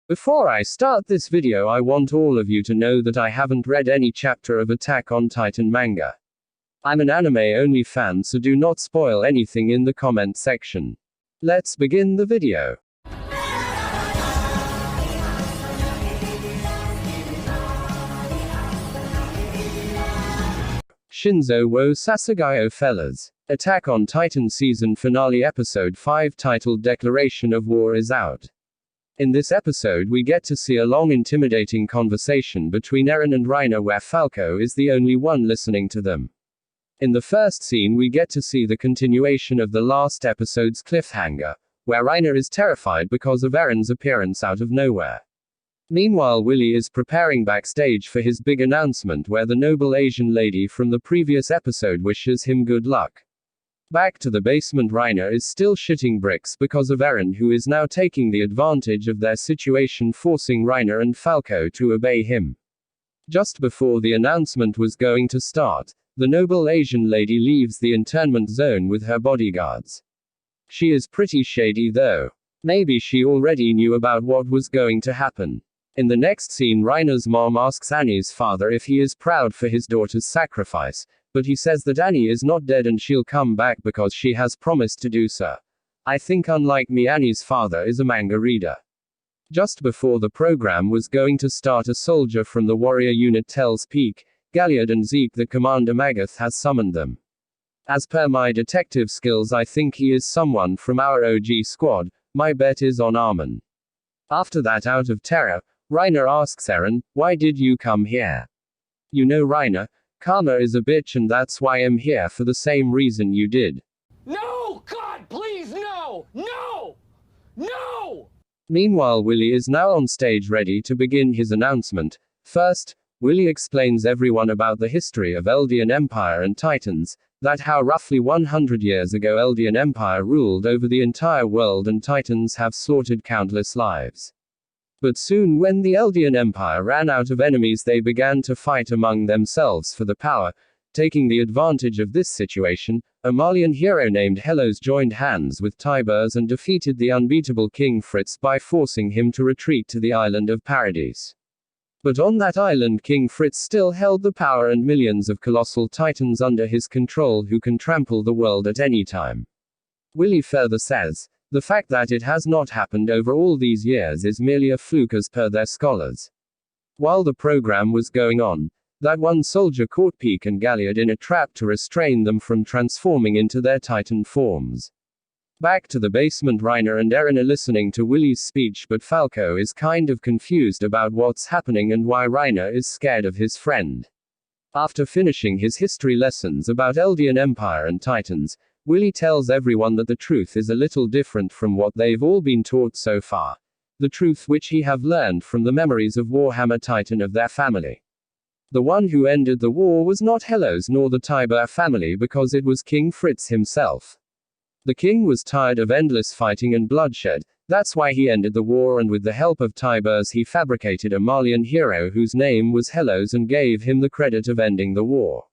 Before I start this video, I want all of you to know that I haven't read any chapter of Attack on Titan manga. I'm an anime-only fan, so do not spoil anything in the comment section. Let's begin the video. Shinzo wo Sasagayo fellas. Attack on Titan Season Finale Episode 5 titled Declaration of War is out. In this episode we get to see a long intimidating conversation between Eren and Reiner where Falco is the only one listening to them. In the first scene we get to see the continuation of the last episode's cliffhanger, where Reiner is terrified because of Eren's appearance out of nowhere. Meanwhile, Willy is preparing backstage for his big announcement where the noble Asian lady from the previous episode wishes him good luck. Back to the basement, Reiner is still shitting bricks because of Eren, who is now taking the advantage of their situation, forcing Reiner and Falco to obey him. Just before the announcement was going to start, the noble Asian lady leaves the internment zone with her bodyguards. She is pretty shady though. Maybe she already knew about what was going to happen. In the next scene, Reiner's mom asks Annie's father if he is proud for his daughter's sacrifice, but he says that Annie is not dead and she'll come back because she has promised to do so. I think unlike me, Annie's father is a manga reader. Just before the program was going to start, a soldier from the warrior unit tells Peak, Galliard and Zeke that Commander Magath has summoned them. As per my detective skills, I think he is someone from our OG squad. My bet is on Armin. After that, out of terror, Reiner asks Eren, "Why did you come here?" "You know, Reiner, Karma is a bitch and that's why I'm here, for the same reason you did." No! God, please, no! No! No! Meanwhile, Willy is now on stage ready to begin his announcement. First, Willy explains everyone about the history of Eldian Empire and Titans, that how roughly 100 years ago Eldian Empire ruled over the entire world and Titans have slaughtered countless lives. But soon, when the Eldian Empire ran out of enemies, they began to fight among themselves for the power. Taking the advantage of this situation, a Malian hero named Helos joined hands with Tibers and defeated the unbeatable King Fritz by forcing him to retreat to the island of Paradise. But on that island, King Fritz still held the power and millions of colossal titans under his control who can trample the world at any time. Willy further says, the fact that it has not happened over all these years is merely a fluke as per their scholars. While the program was going on, that one soldier caught Peak and Galliard in a trap to restrain them from transforming into their Titan forms. Back to the basement, Reiner and Eren are listening to Willy's speech, but Falco is kind of confused about what's happening and why Reiner is scared of his friend. After finishing his history lessons about Eldian Empire and Titans, Willy tells everyone that the truth is a little different from what they've all been taught so far. The truth which he have learned from the memories of Warhammer Titan of their family. The one who ended the war was not Helos nor the Tiber family, because it was King Fritz himself. The king was tired of endless fighting and bloodshed, that's why he ended the war, and with the help of Tibers he fabricated a Malian hero whose name was Helos and gave him the credit of ending the war.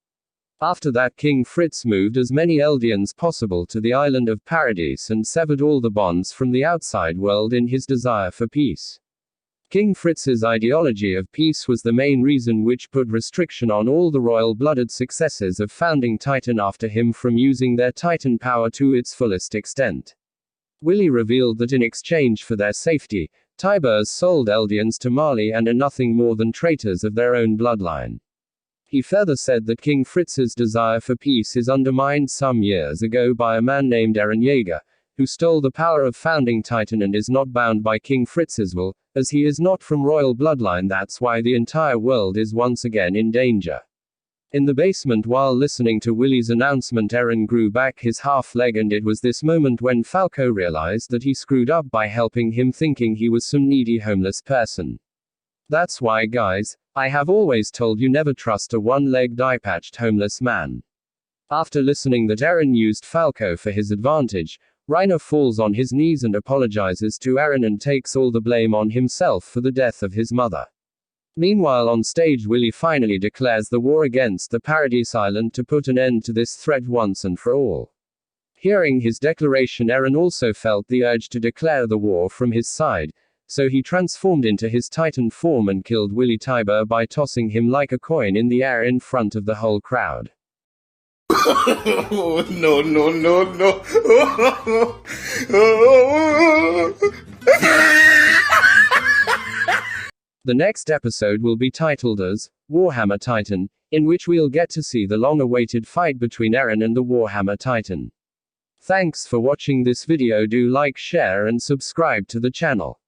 After that, King Fritz moved as many Eldians possible to the island of Paradise and severed all the bonds from the outside world in his desire for peace. King Fritz's ideology of peace was the main reason which put restriction on all the royal-blooded successors of founding Titan after him from using their Titan power to its fullest extent. Willy revealed that in exchange for their safety, Tibers sold Eldians to Mali and are nothing more than traitors of their own bloodline. He further said that King Fritz's desire for peace is undermined some years ago by a man named Eren Yeager, who stole the power of founding Titan and is not bound by King Fritz's will, as he is not from royal bloodline. That's why the entire world is once again in danger. In the basement, while listening to Willy's announcement, Eren grew back his half leg, and it was this moment when Falco realized that he screwed up by helping him, thinking he was some needy homeless person. That's why, guys, I have always told you never trust a one-legged eye-patched homeless man. After listening that Eren used Falco for his advantage, Reiner falls on his knees and apologizes to Eren and takes all the blame on himself for the death of his mother. Meanwhile, on stage, Willy finally declares the war against the Paradise Island to put an end to this threat once and for all. Hearing his declaration, Eren also felt the urge to declare the war from his side, so he transformed into his Titan form and killed Willy Tiber by tossing him like a coin in the air in front of the whole crowd. Oh, no, no, no, no. The next episode will be titled as Warhammer Titan, in which we'll get to see the long-awaited fight between Eren and the Warhammer Titan. Thanks for watching this video. Do like, share and subscribe to the channel.